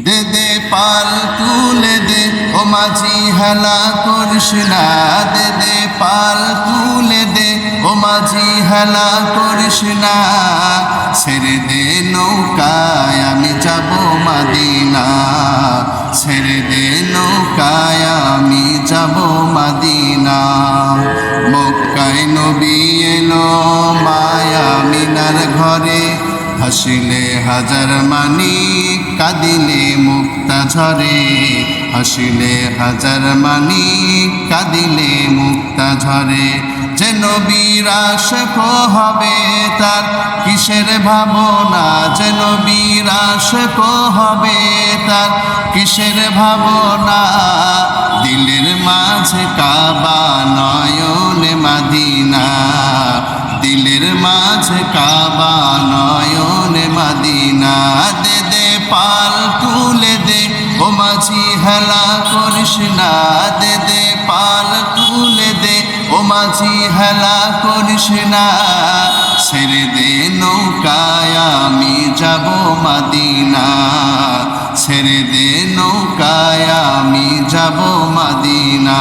দে দে পাল তুলে দে ও মাঝি হেলা করিস না, দে দে পাল তুলে দে ও মাঝি হেলা করিস না। ছেড়ে দে নৌকায় আমি যাব মাদিনা, ছেড়ে দে নৌকায় আমি যাব মাদিনা। মক্কায় নবী এলো মায়া মিনার ঘরে, হাসিলে হাজার মানিক কাঁদিলে মুক্তা ঝরে, হাসিলে হাজার মানিক কাঁদিলে মুক্তা ঝরে। যে নবীর আশিক হবে তার কিসের ভাবনা, যে নবীর আশিক হবে তার কিসের ভাবনা। দিলের মাঝে কাবা নয়নে মাদিনা, দিলের মাঝে কাবা নয়নে মাদিনা। দে দে পাল তুলে দে ও মাঝি হেলা করিস না, দে দে পাল তুলে দে ও মাঝি হেলা করিস না। ছেড়ে দে নৌকায় আমি যাব মাদিনা, ছেড়ে দে নৌকায় আমি যাব মাদিনা।